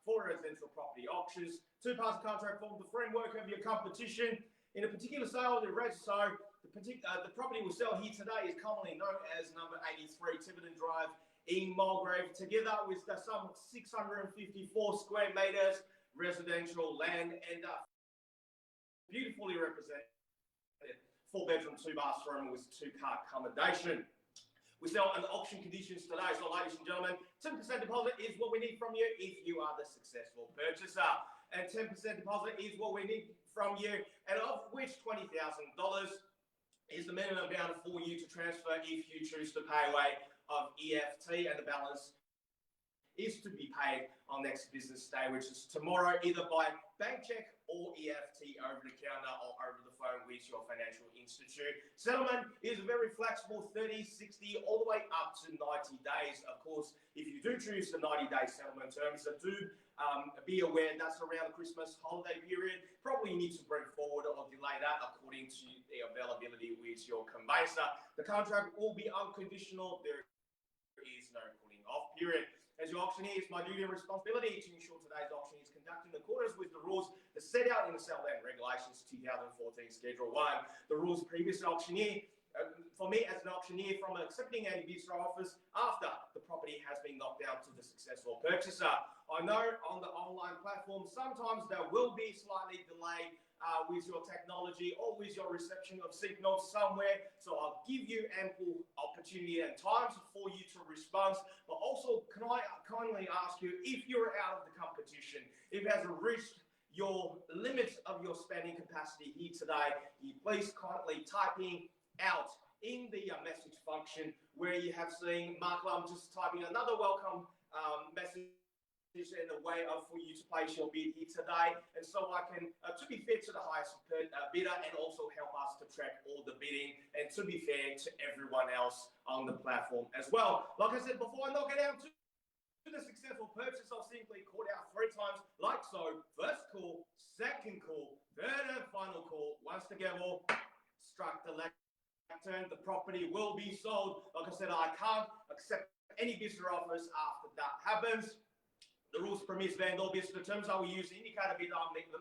for residential property auctions. Two parts of contract form the framework of your competition. In a particular sale, the property we'll sell here today is commonly known as number 83 Tiverton Drive in Mulgrave, together with some 654 square metres residential land and beautifully represented 4-bedroom, 2-bathroom with 2-car accommodation. We sell under auction conditions today, so ladies and gentlemen, 10% deposit is what we need from you if you are the successful purchaser. And 10% deposit is what we need from you, and of which $20,000 is the minimum amount for you to transfer if you choose to pay away of EFT, and the balance is to be paid on next business day, which is tomorrow, either by bank check or EFT over the counter or over the phone with your financial institute. Settlement is very flexible, 30, 60, all the way up to 90 days. Of course, if you do choose the 90-day settlement terms, do be aware that's around the Christmas holiday period. Probably need to bring forward or delay that according to the availability with your conveyancer. The contract will be unconditional. There is no cooling off period. As your auctioneer, it's my duty and responsibility to ensure today's auction is conducted in accordance with the rules that set out in the Sale Land Regulations 2014 Schedule 1. The rules of previous auctioneer, for me as an auctioneer, from accepting any bids or offers after the property has been knocked down to the successful purchaser. I know on the online platform, sometimes there will be slightly delayed with your technology or with your reception of signals somewhere. So I'll give you ample opportunity and time for you to respond. But also, can I kindly ask you, if you're out of the competition, if it has reached your limits of your spending capacity here today, you please kindly type out in the message function where you have seen Marc Lum just typing another welcome message in the way of for you to place your bid here today, and so I can, to be fair to the highest bidder, and also help us to track all the bidding, and to be fair to everyone else on the platform as well. Like I said before, I knock it down to the successful purchase, I'll simply call it out 3 times, like so. First call, second call, third and final call. Once the gavel struck the lectern, the property will be sold. Like I said, I can't accept any bids or offers after that happens. The rules permit vendor bids. The terms I will use to indicate a bid on made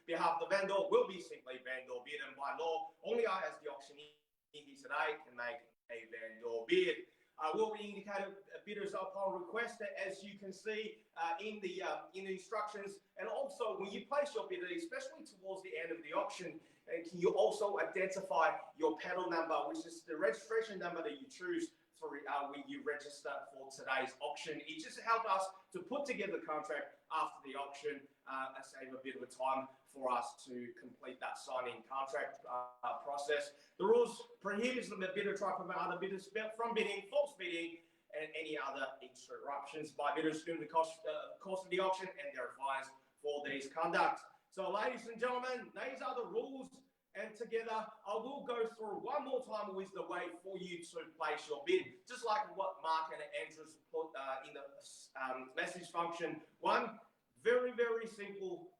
behalf of the vendor will be simply vendor bid, and by law, only I, as the auctioneer here today, can make a vendor bid. I will indicate a bidders upon request, as you can see in the instructions, and also when you place your bid, especially towards the end of the auction, can you also identify your pedal number, which is the registration number that you choose when you register for today's auction. It just helped us to put together the contract after the auction and save a bit of a time for us to complete that signing contract process. The rules prohibits the bidder try to prevent other bidders from bidding, false bidding, and any other interruptions by bidders during the course of the auction, and there are fines for these conduct. So, ladies and gentlemen, these are the rules. And together, I will go through one more time with the way for you to place your bid, just like what Mark and Andrews put in the message function. One, very, very simple.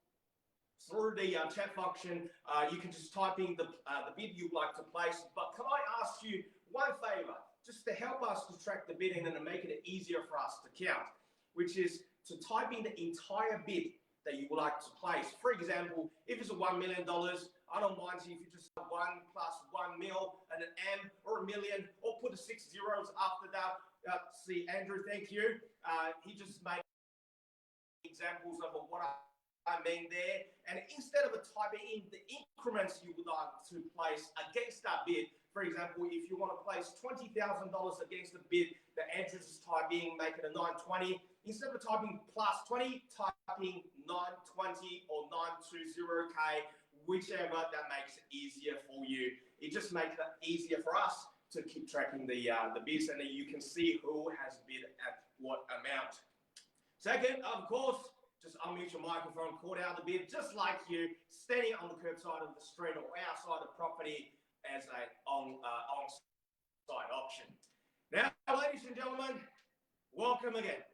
Through the chat function, you can just type in the bid you'd like to place. But can I ask you one favour, just to help us to track the bidding and to make it easier for us to count, which is to type in the entire bid that you would like to place. For example, if it's $1 million, I don't mind if you just have 1 plus 1 mil and an M or a million, or put 6 zeros after that. See, Andrew, thank you. He just made examples of what I mean there. And instead of typing in the increments you would like to place against that bid, for example, if you want to place $20,000 against the bid that Andrews is typing, make it a 920. Instead of typing plus 20, typing 920 or 920K, whichever that makes it easier for you. It just makes it easier for us to keep tracking the bids, and then you can see who has bid at what amount. Second, of course, just unmute your microphone, call out the bid, just like you, standing on the curbside of the street or outside the property as a on-site auction. Now, ladies and gentlemen, welcome again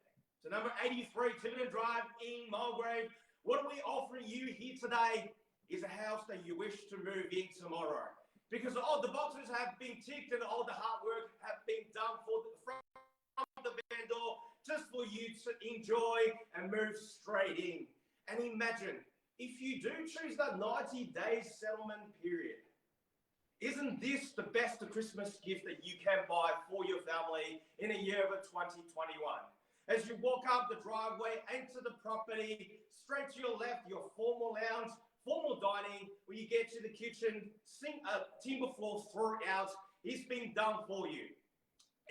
to number 83 Tiverton Drive in Mulgrave. What are we offering you here today is a house that you wish to move in tomorrow, because all the boxes have been ticked and all the hard work have been done from the vendor just for you to enjoy and move straight in. And imagine, if you do choose that 90-day settlement period, isn't this the best Christmas gift that you can buy for your family in a year of 2021? As you walk up the driveway, enter the property, straight to your left, your formal lounge, formal dining, when you get to the kitchen, timber floor throughout, it's been done for you.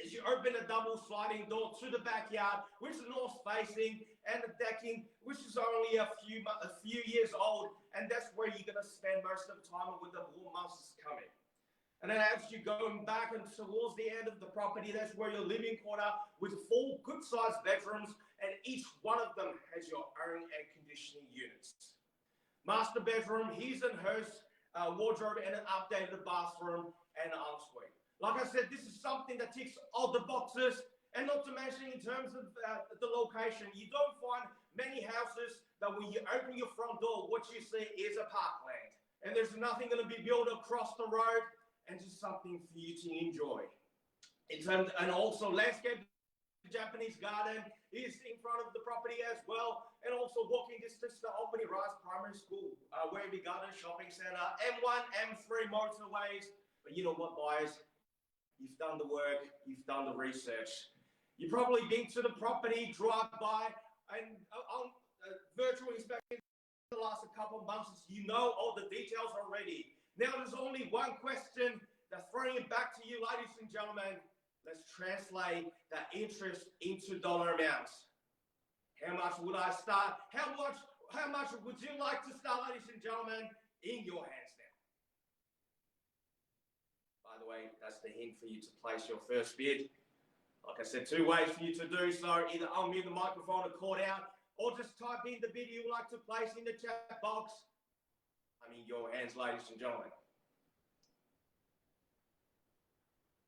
As you open a double sliding door to the backyard, which is north facing, and the decking, which is only a few years old, and that's where you're going to spend most of the time when the warm months is coming. And then as you're going back and towards the end of the property, that's where your living quarter with 4 good-sized bedrooms, and each one of them has your own air conditioning units. Master bedroom, his and hers, wardrobe, and an updated bathroom and an ensuite. Like I said, this is something that ticks all the boxes, and not to mention in terms of the location. You don't find many houses that when you open your front door, what you see is a parkland. And there's nothing going to be built across the road, and just something for you to enjoy. And also landscape, the Japanese garden is in front of the property as well, and also walking distance to Albany Rise Primary School, Waverley Garden Shopping Centre, M1, M3 motorways. But you know what, guys? You've done the work, you've done the research. You've probably been to the property, drive by, and on virtual inspection the last couple of months, you know all the details already. Now there's only one question that's throwing it back to you, ladies and gentlemen. Let's translate that interest into dollar amounts. How much would I start? How much would you like to start, ladies and gentlemen, in your hands now? By the way, that's the hint for you to place your first bid. Like I said, 2 ways for you to do so. Either unmute the microphone or call out, or just type in the bid you would like to place in the chat box. I'm in your hands, ladies and gentlemen.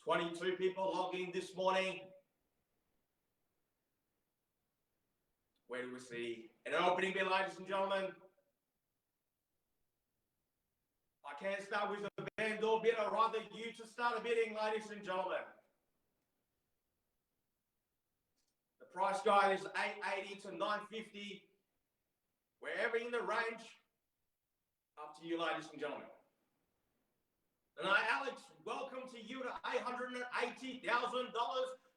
22 people logged in this morning. Where do we see an opening bid, ladies and gentlemen? I can't start with a vendor bid. I'd rather you to start a bidding, ladies and gentlemen. The price guide is $880 to $950. Wherever in the range, up to you, ladies and gentlemen. And Alex, welcome to you to $880,000.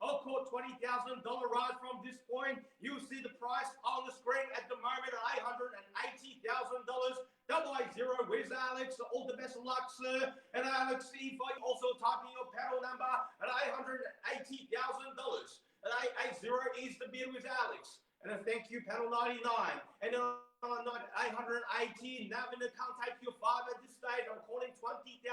I'll call $20,000 rise from this point. You'll see the price on the screen at the moment at $880,000. 080 with Alex. All the best of luck, sir. And Alex, if I also type in your panel number at $880,000. And 880 is the bid with Alex. And a thank you, panel 99. And 880, Navin can't take your 5 at this stage. I'm calling $20,000.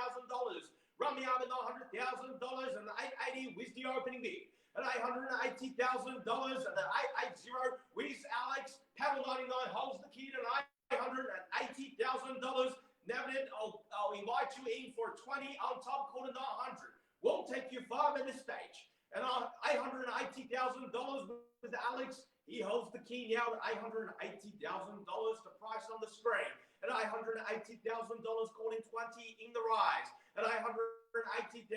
Run me up at $900,000 and 880 with the opening bid. At $880,000 and 880 with Alex. Panel 99 holds the key to $880,000. Navin, I'll invite you in for 20 on top, calling 900. Won't take you 5 at this stage. And $880,000 with Alex. He holds the key now at $880,000, the price on the screen. At $880,000, calling 20 in the rise. At $880,000,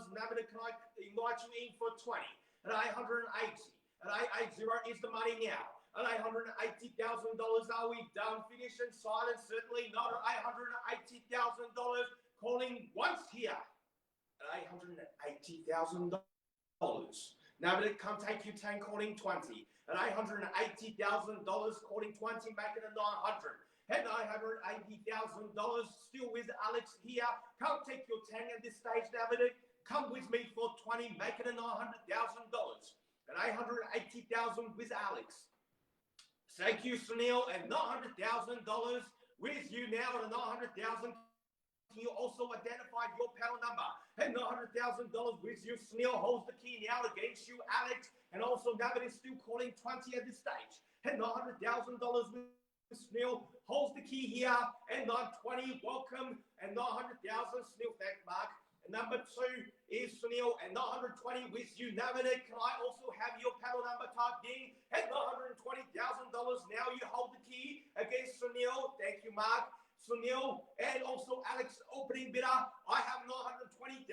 Navina, can I invite you in for 20? At $880. At 880 is the money now. At $880,000, are we done, finished, and silent? Certainly not. At $880,000, calling once here. At $880,000. Navina, come take you 10, calling 20. At $880,000, calling 20, making it 900. At $980,000, still with Alex here. Can't take your 10 at this stage, David. Come with me for 20, making it $900,000. At $880,000 with Alex. Thank you, Sunil. At $900,000 with you now at $900,000. Can you also identify your panel number? At $900,000 with you, Sunil holds the key now against you, Alex. And also, David is still calling 20 at this stage. At $900,000 with Sunil holds the key here. And 920, welcome. And 900,000, Sunil, thank Mark. And number 2 is Sunil. And 920 with you, Navanik. Can I also have your panel number typed in? At $920,000, now you hold the key against Sunil. Thank you, Mark. Sunil, and also Alex, opening bidder. I have $920,000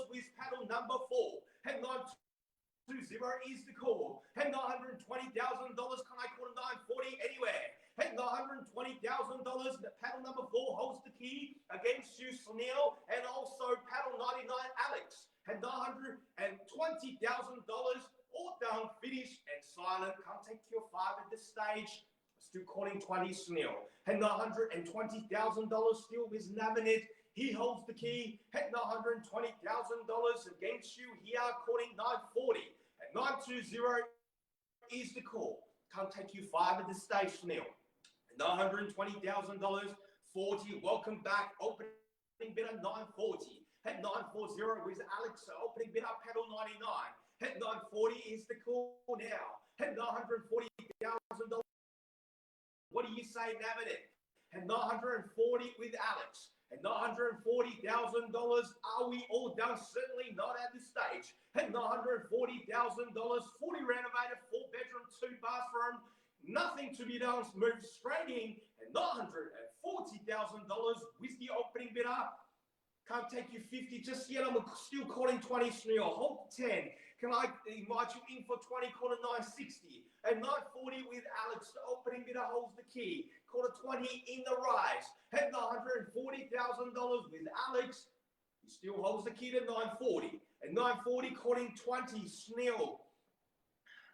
with panel number 4. And 920 is the call. And $920,000, can I call a 940 anywhere? And $920,000, paddle number 4 holds the key against you, Sunil, and also paddle 99, Alex. And $920,000, all down, finish, and silent. Can't take your 5 at this stage. Still calling 20, Sunil. And $920,000 still is Navanet. He holds the key. At $920,000 against you here, calling 940. At 920 is the call. Can't take you 5 at this stage, Sunil. $920,000, 40. Welcome back. Opening bidder 940. At 940 is Alex. Opening bidder paddle 99. At 940 is the call now. At $940,000. What do you say, Navanet? At 940 with Alex. At $940,000, are we all done? Certainly not at this stage. At $940,000, fully renovated, 4-bedroom, 2-bathroom, nothing to be done. Move straight in. At $940,000 with the opening bidder. Can't take you 50 just yet. I'm still calling 20, Sunil. Hold 10. Can I invite you in for 20? Quarter 960. At 940 with Alex, the opening bidder holds the key. Quarter 20 in the rise. At $940,000 with Alex, he still holds the key to 940. At 940, calling 20, Sunil.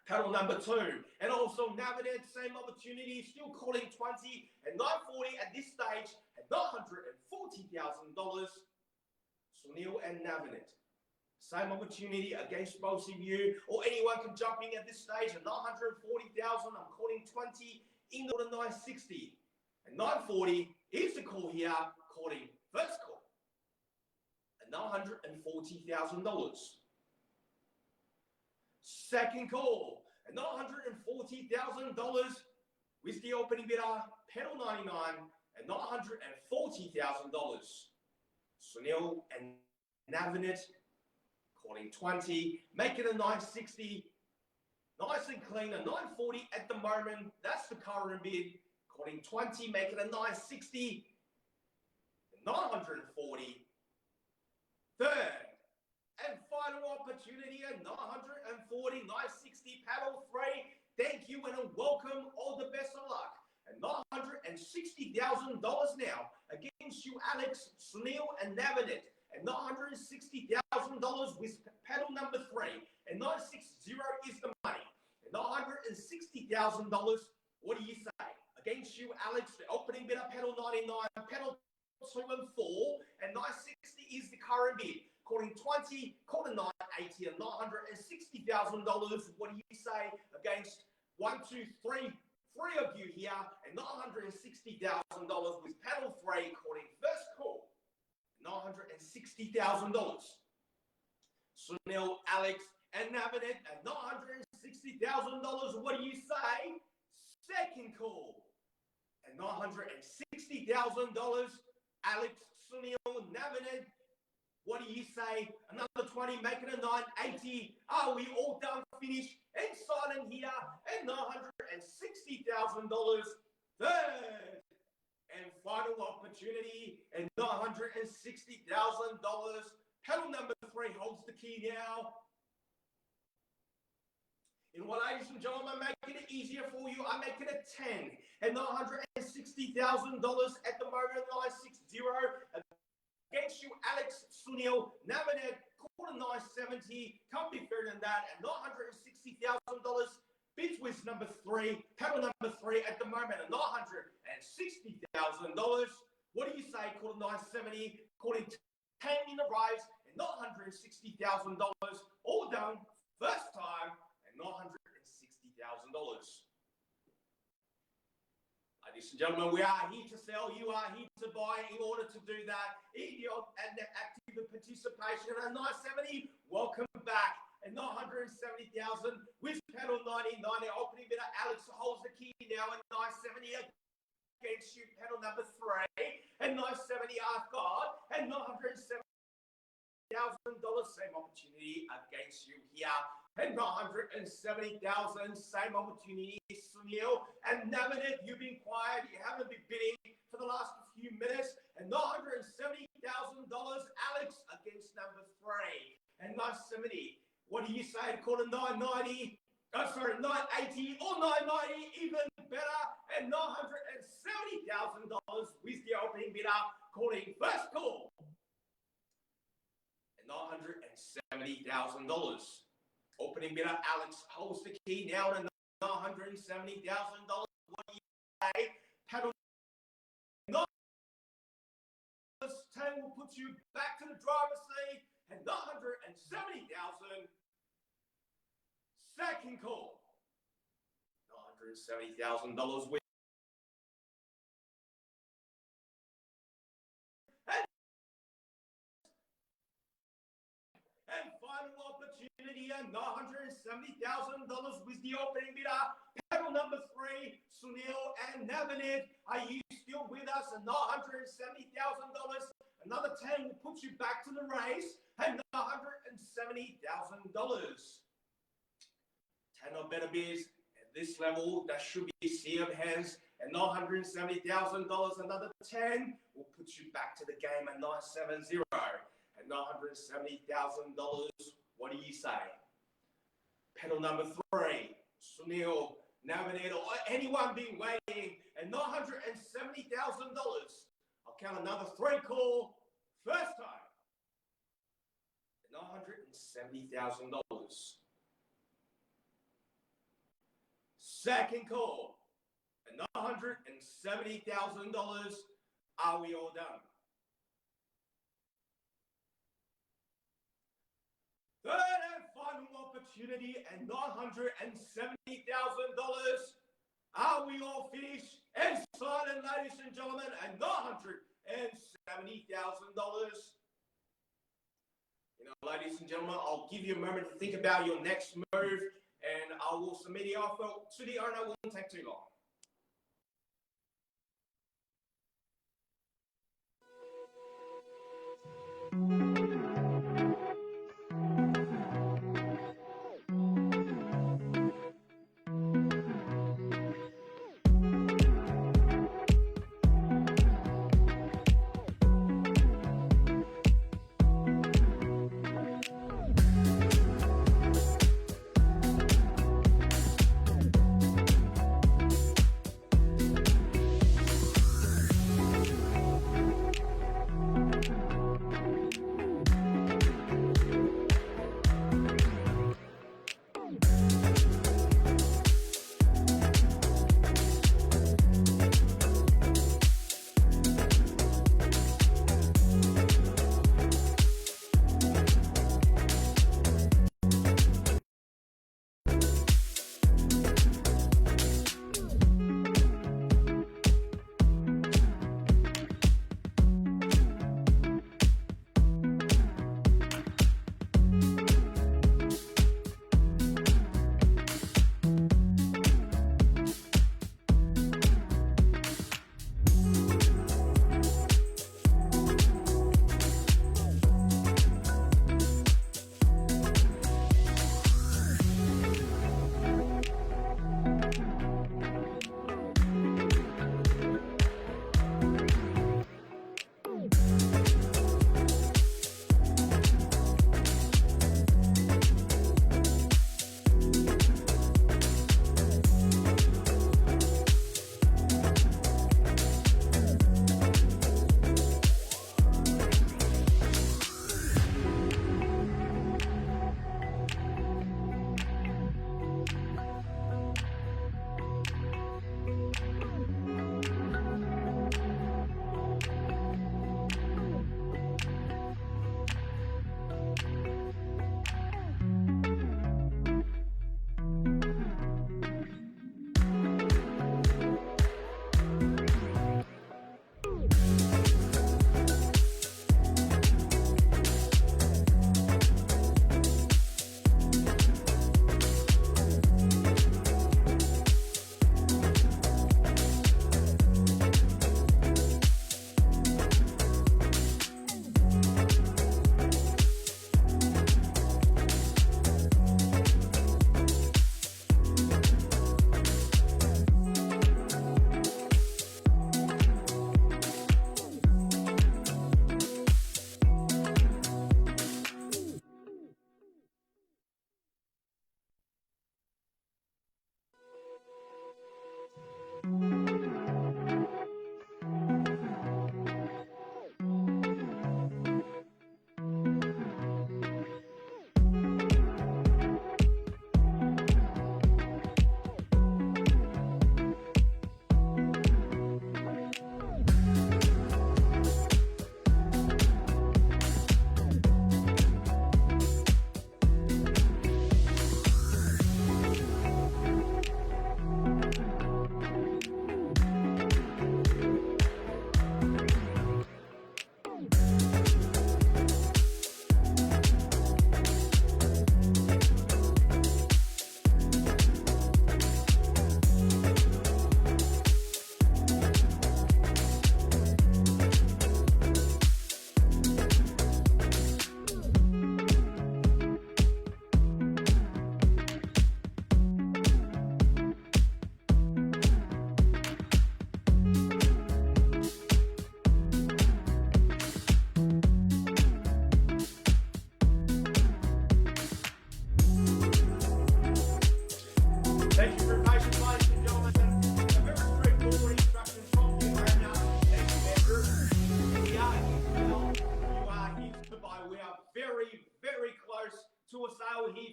Paddle number 2. And also Navanet, same opportunity, still calling 20. At 940 at this stage, at $940,000, Sunil and Navanet. Same opportunity against both of you, or anyone can jump in at this stage. At 940,000, I'm calling 20 in the order 960. At 940 is the call here, calling first call. At $940,000. Second call at $940,000 with the opening bidder, pedal 99 at $940,000. Sunil and Navanet calling 20, make it a 960, nice and clean, a 940 at the moment. That's the current bid. Calling 20, make it a 960, 940. Third and final opportunity at 940, 960, paddle 3. Thank you and a welcome. All the best of luck. At $960,000 now against you, Alex, Sunil, and Navanet. At $960,000 with paddle number 3. And 960 is the money. At $960,000, what do you say? Against you, Alex, the opening bidder, paddle 99, paddle 2 and 4, and 960 is the current bid. Calling 20, quarter 980 and $960,000. What do you say against 1, 2, 3 of you here, and $960,000 with paddle 3, calling first call. $960,000. Sunil, Alex, and Navanet at $960,000. What do you say? Second call at $960,000. Alex, Sunil, Navanet. What do you say? Another 20, make it a 980. Are we all done, finished, and silent here? And $960,000. Third and final opportunity and $960,000. Pedal number 3 holds the key now. And what, ladies and gentlemen, making it easier for you, I'm making it 10 and $960,000 at the moment. 960 against you, Alex, Sunil, Navanet, quarter 970. Can't be fairer than that. And $960,000. Bids with number 3, paddle number 3 at the moment at $960,000. What do you say? Quarter 970, calling 10 in the rise and $960,000. All done, first time at $960,000. Ladies and gentlemen, we are here to sell. You are here to buy. In order to do that, and active participation at 970. Welcome back at 970,000 with pedal 99. Opening bidder Alex holds the key now at 970 against you. Pedal number 3 and 970 Arthgard and $970,000. Same opportunity against you here. And $970,000, same opportunity, Sunil. And Navanet, you've been quiet. You haven't been bidding for the last few minutes. And $970,000, Alex, against number 3. And 970. What What do you say to call it 990? Oh, sorry, 980 or 990, even better, and $970,000 with the opening bidder calling first call. And $970,000. Opening bidder Alex holds the key now to $970,000. What do you say? Paddle. This 10 will put you back to the driver's seat and $970,000. Second call. $970,000 with. And final opportunity and $970,000 with the opening bidder. Panel number 3, Sunil and Navanet. Are you still with us? And $970,000. Another 10 will put you back to the race and $970,000. 10 or better bids at this level, that should be sea of hands. And $970,000. Another 10 will put you back to the game at $970,000. And $970,000. What do you say? Pedal number 3, Sunil, Navigator, or anyone being waiting, and $970,000. I'll count another 3 call. First time. $970,000. Second call. And $970,000. Are we all done? Third and final opportunity and $970,000. Are we all finished? And silent, ladies and gentlemen, and $970,000. You know, ladies and gentlemen, I'll give you a moment to think about your next move, and I will submit the offer to the owner. It won't take too long.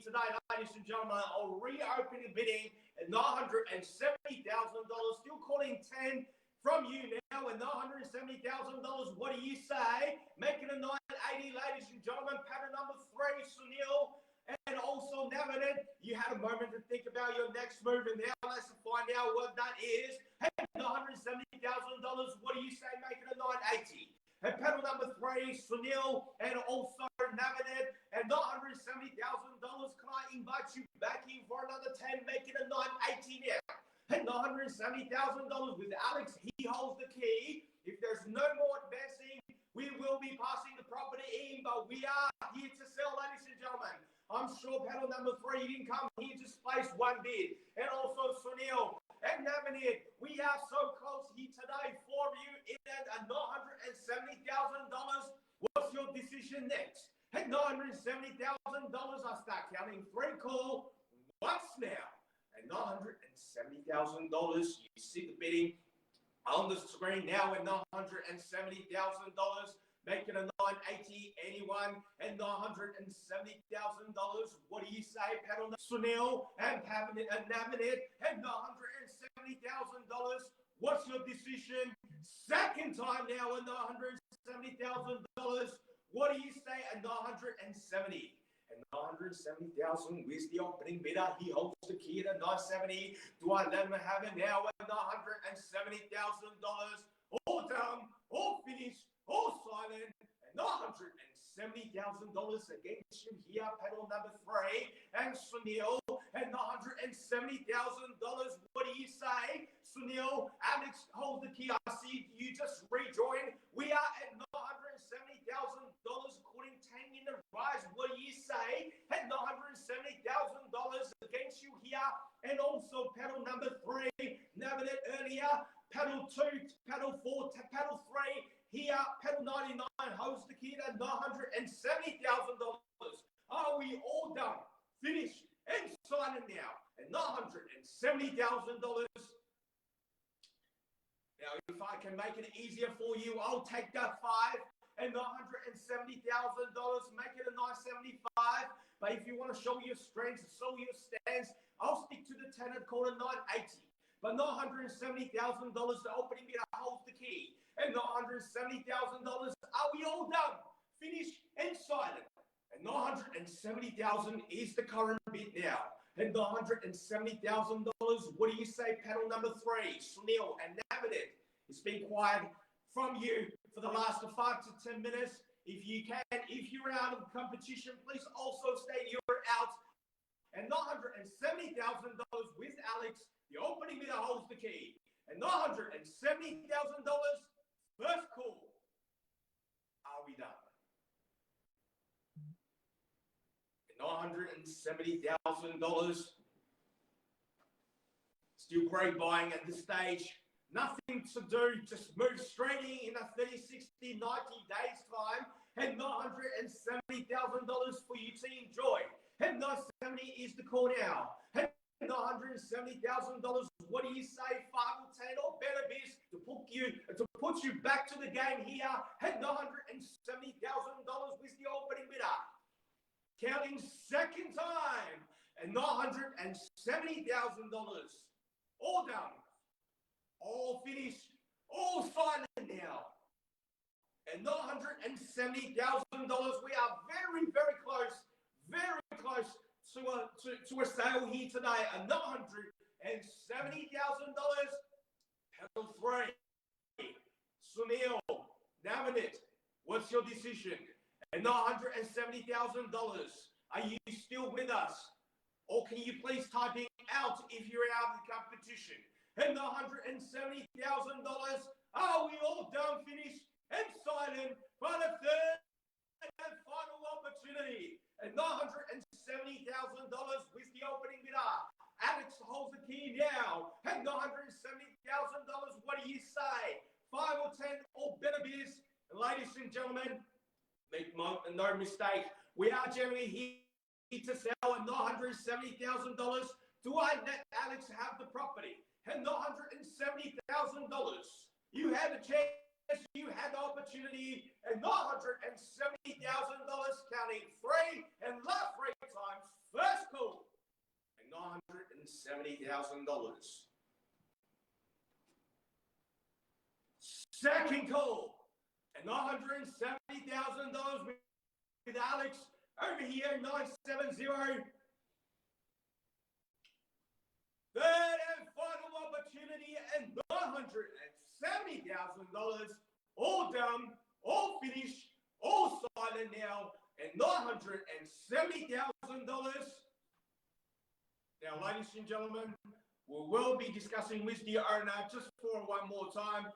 today, ladies and gentlemen. I'll reopen the bidding at $970,000. Still calling 10 from you now at $970,000. What do you say? Making a 980, ladies and gentlemen. Pattern number 3, Sunil. And also, Navanet, you had a moment to think about your next move, and now let's find out what that is. Hey, $970,000. What do you say? Making a 980. And pedal number 3, Sunil, and also Navanet, and $970,000. Can I invite you back in for another 10, making a 980 now? And $970,000 with Alex. He holds the key. If there's no more advancing, we will be passing the property in, but we are here to sell, ladies and gentlemen. I'm sure panel number 3, you didn't come here just place one bid. And also Sunil and Navanet, we are so close here today for you in at $970,000. What's your decision next? At $970,000, I start counting 3 call once now. At $970,000, you see the bidding on the screen now at $970,000. Making a 980, anyone, and $970,000. What do you say, Paddle Sunil and Navanet, and $970,000? What's your decision? Second time now at $970,000. What do you say at 970? And 970,000 with the opening bidder. He holds the key at 970. Do I let him have it now at $970,000? All done, all finished. All silent, and $970,000 against you here, pedal number 3, and Sunil, and $970,000. What do you say, Sunil? Alex holds the key. I see you just rejoined. We are at $970,000, according 10 in the rise. What do you say? At $970,000 against you here, and also pedal number 3, Navanet earlier, pedal 2, pedal 4, pedal 3. Here, pedal 99 holds the key at $970,000. Are we all done? Finished and signing now at $970,000. Now, if I can make it easier for you, I'll take that 5 and $970,000, make it a 975. But if you want to show your strengths, show your stance, I'll stick to the 10 and call it 980. But $970,000, the opening bidder holds the key. And $970,000, are we all done? Finished and silent. And $970,000 is the current bid now. And $970,000, what do you say, panel number 3, Sunil and Navanet? It's been quiet from you for the last 5 to 10 minutes. If you can, if you're out of the competition, please also state you're out. And $970,000 with Alex, the opening bidder holds the key. And $970,000. First call. Are we done? $970,000. Still great buying at this stage. Nothing to do. Just move straight in a 30, 60, 90 days time. And $970,000 for you to enjoy. And 970 is the call now. And $970,000. What do you say? 5 or 10 or better bids to put you back to the game here. At $970,000 with the opening bidder. Counting second time. And $970,000. All done. All finished. All silent now. And $970,000. We are very, very close. Very close to a sale here today. $970,000. Pedal 3. Sunil, Navanet, what's your decision? And $970,000. Are you still with us? Or can you please type in out if you're out of the competition? And $970,000. Are we all done, finished, and silent for the third and final opportunity? And $970,000 with the opening bidder. Alex holds the key now. And $970,000. What do you say? 5 or 10 or better bids. And ladies and gentlemen, make no mistake, we are generally here to sell at $970,000. Do I let Alex have the property? And $970,000. You had a chance, you had the opportunity, and $970,000 counting 3 and last 3 times. First Second call at $970,000 with Alex over here, 970. Third and final opportunity at $970,000. All done, all finished, all silent now at $970,000. Now, ladies and gentlemen, we will be discussing with the owner just for one more time.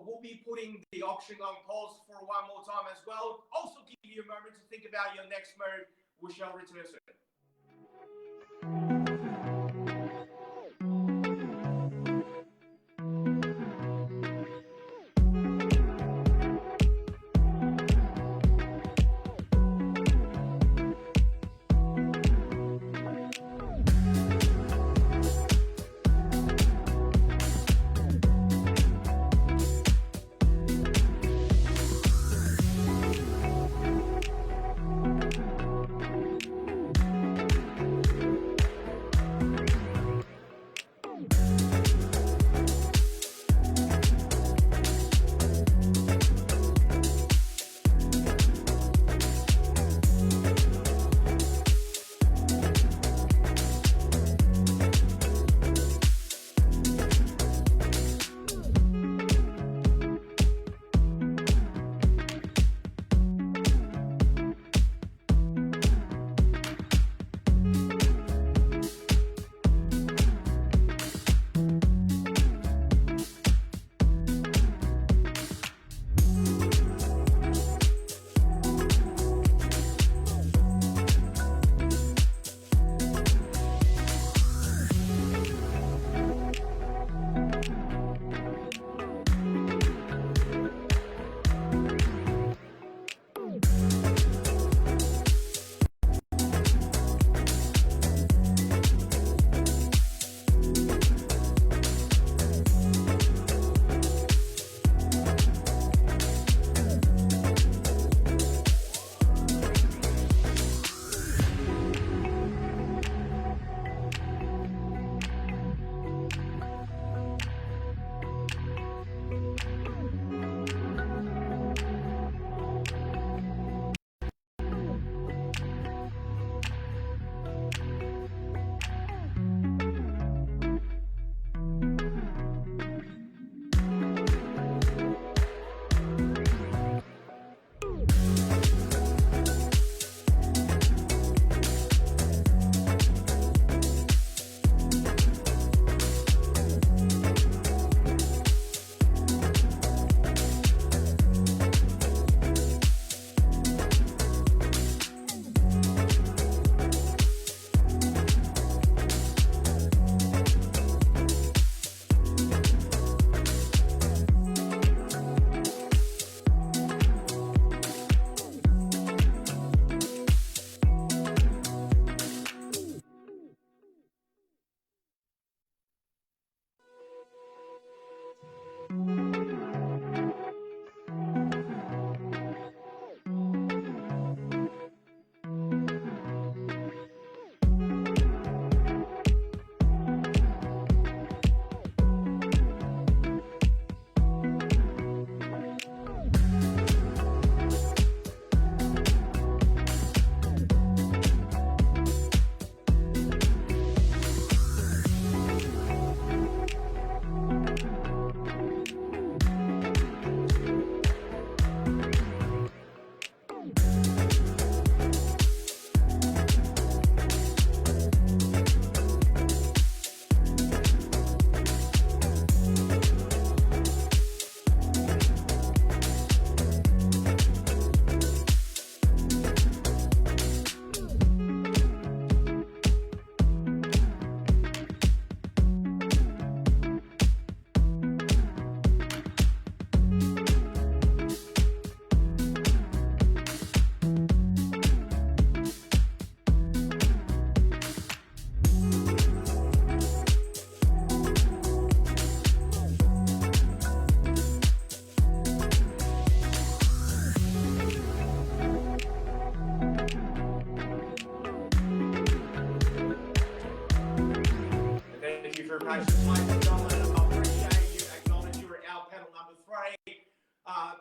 We'll be putting the auction on pause for one more time as well. Also give you a moment to think about your next move. We shall return soon.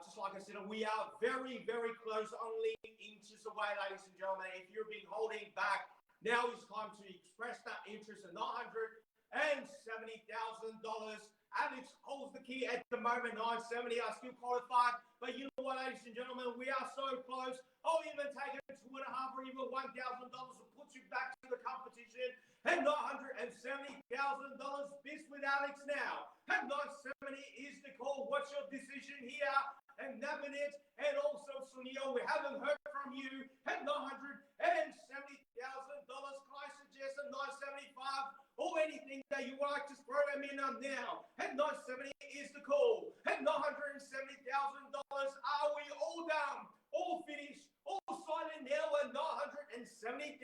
Just like I said, we are very, very close, only inches away, ladies and gentlemen. If you've been holding back, now is time to express that interest in $970,000. Alex holds the key at the moment, 970. I still qualified, but you know what, ladies and gentlemen, we are so close. I'll even take it $2.5 or even $1,000 to put you back to the competition. And $970,000 this with Alex now. And 970 is the call. What's your decision here? And Navanet and also Sunil, we haven't heard from you. And $970,000. Can I suggest a 975 or anything that you would like to throw them in on now? And 970 is the call. And $970,000. Are we all done? All finished? All signed now at $970,000.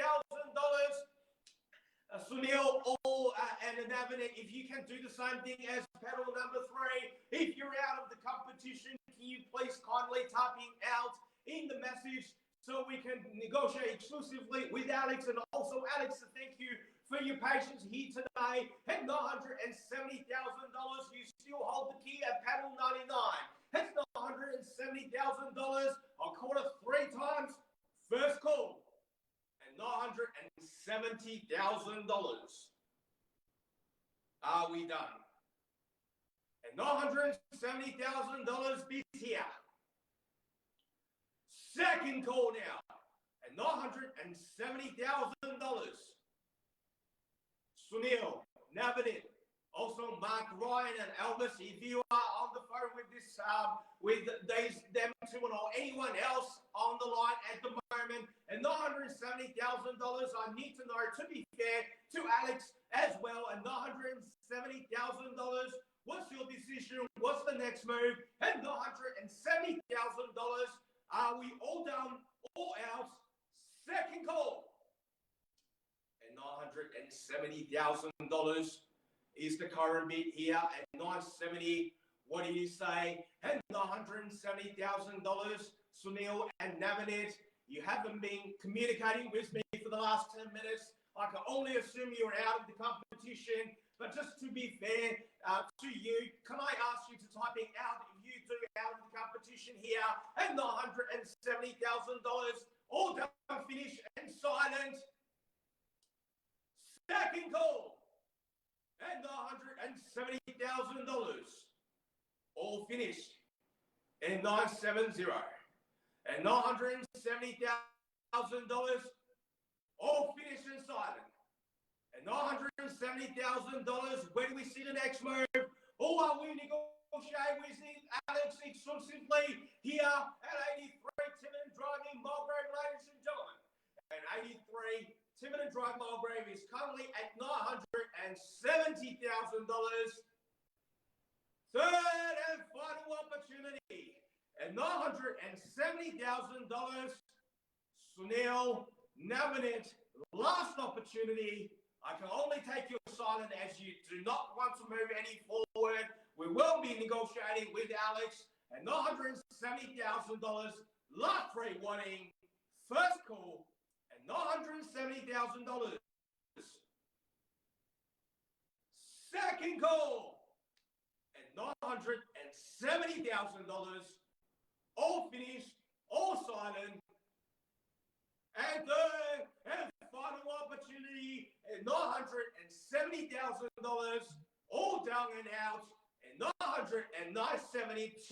Sunil and Navanet, if you can do the same thing as pedal number 3, if you're out of the competition, can you please kindly type it out in the message so we can negotiate exclusively with Alex? And also, Alex, thank you for your patience here today. At $970,000, you still hold the key at pedal 99. That's $970,000. I'll call it 3 times. First call. $970,000. Are we done? And $970,000 this here. Second call now. And $970,000. Sunil, Navanet, also Mark, Ryan, and Elvis. If you are on the phone with this, them two, or anyone else on the line at the moment, and $970,000, I need to know, to be fair to Alex as well, and $970,000. What's your decision? What's the next move? And $970,000. Are we all done? All out? Second call. And $970,000 is the current bid here at 970. What do you say? And $970,000, Sunil and Navanet, you haven't been communicating with me for the last 10 minutes. I can only assume you're out of the competition. But just to be fair to you, can I ask you to type it out if you do out of the competition here? And $970,000, all done, finished, and silent. Second call. And $970,000. All finished. And 970. And $970,000. All finished and silent. And $970,000. Where do we see the next move? Or are we negotiating with Alex exclusively here at 83 Tiverton Drive in Mulgrave, ladies and gentlemen? And 83 Tiverton Drive Mulgrave is currently at $970,000. Third and final opportunity. And $970,000. Sunil, Navanet, last opportunity. I can only take your silent as you do not want to move any forward. We will be negotiating with Alex at $970,000. Last 3 warning. First call at $970,000. Second call at $970,000. All finished, all silent. And third and final opportunity at $970,000. All down and out. And 972.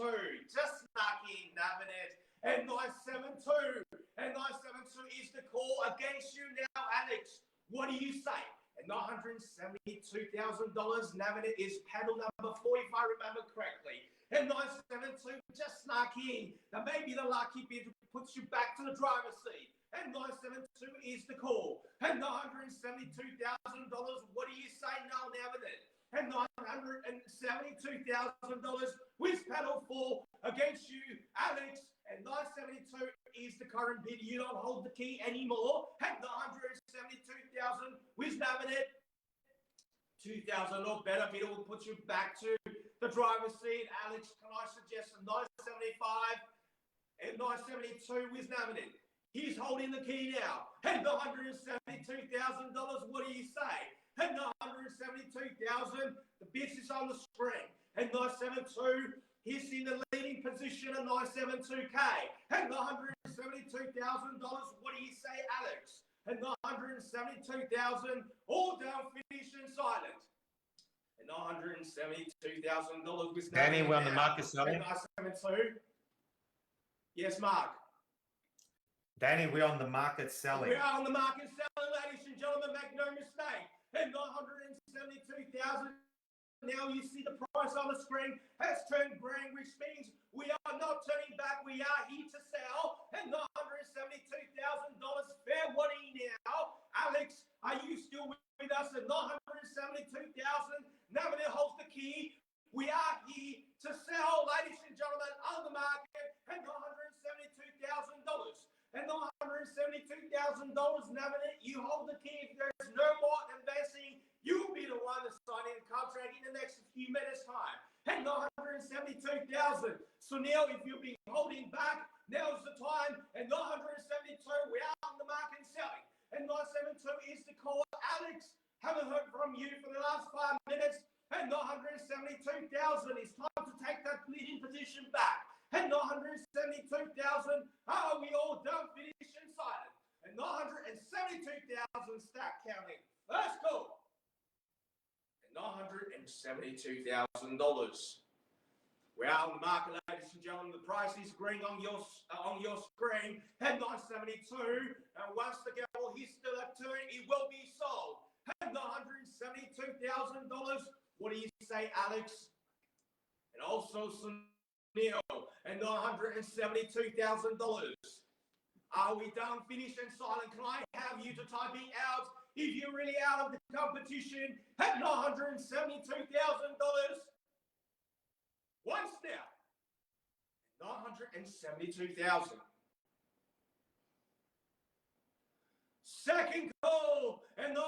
Just snuck in, Navanet. And 972. And 972 is the call against you now, Alex. What do you say? And $972,000. Navanet is paddle number 4, if I remember correctly. And 972 just snuck in. That may be the lucky bit that puts you back to the driver's seat. And 972 is the call. And $972,000. What do you say now, Navanet? And $972,000 with paddle 4 against you, Alex. And 972 is the current bid. You don't hold the key anymore. And 972,000 with Navanet. 2,000 or better bidder will put you back to the driver's seat. Alex, can I suggest a 975 and 972 with Navanet? He's holding the key now. And $972,000. What do you say? And $972,000. The bid is on the screen. And 972. He's in the leading position at 972K. And $972,000. What do you say, Alex? And $972,000, all down, finish and silent. And $972,000 with Danny, we're on the market selling. 972. Yes, Mark. Danny, we're on the market selling. We are on the market selling, ladies and gentlemen. Make no mistake. And $972,000. Now you see the price on the screen has turned green, which means we are not turning back. We are here to sell. And $972,000 fair warning now. Alex, are you still with us at $972,000? Navin holds the key. We are here to sell, ladies and gentlemen, on the market at $972,000. And $972,000, Navin, you hold the key. If there's no more investing, you'll be the one to sign in the contract in the next few minutes' time. And $972,000. So now, if you've been holding back, now's the time. And $972, we are on the market selling. And 972 is the call. Alex, haven't heard from you for the last 5 minutes. And $972,000. It's time to take that leading position back. And $972,000. Are we all done? Finish and silent. And $972,000 stack counting. Let's go. $972,000. We're out on the market, ladies and gentlemen. The price is green on your screen. And 972. And once the gavel hits the left turn, it will be sold. And $972,000. What do you say, Alex? And also Sunil. And $972,000. Are we done? Finish and silent. Can I have you to type it out? If you're really out of the competition at $972,000. Once now, $972,000. Second call, and $972,000.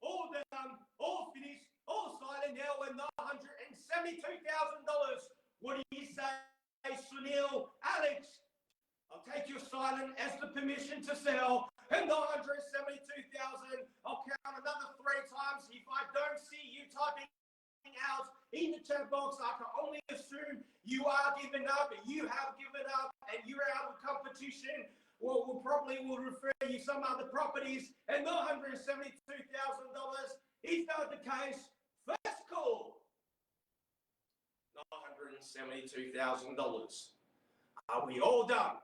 All done, all finished, all silent now, and $972,000. What do you say, Sunil? Alex? I'll take your silent as the permission to sell. And $972,000. I'll count another 3 times. If I don't see you typing out in the chat box, I can only assume you are giving up. You have given up, and you're out of competition. Well, we'll probably refer you some other properties. And $972,000 is not the case. First call. $972,000. Are we all done?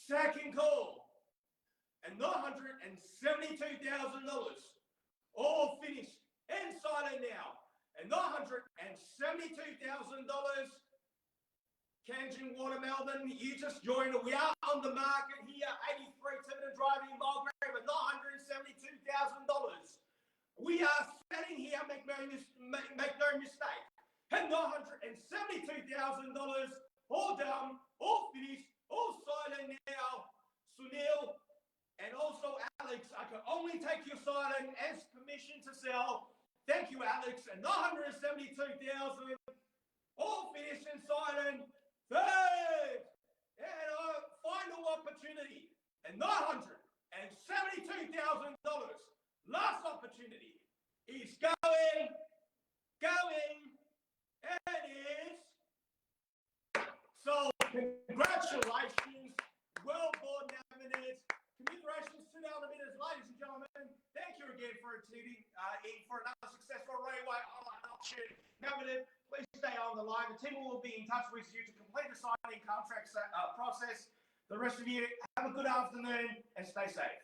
Second call. And $972,000. All finished and silent now. And $972,000. Kanjan Water Melbourne, you just joined. We are on the market here. 83 Tiverton driving Mulgrave at $972,000. We are selling here, make no mistake. And $972,000. All done, all finished, all silent now. Sunil and also Alex, I can only take your silent as permission to sell. Thank you, Alex. And $972,000. All finished and silent. Third and final opportunity. And $972,000. Last opportunity is going, and is. So, congratulations. Well bought now minutes. Commiserations to now minutes, ladies and gentlemen. Thank you again for tuning in for another successful railway online auction. Now, please stay on the line. The team will be in touch with you to complete the signing contract process. The rest of you, have a good afternoon and stay safe.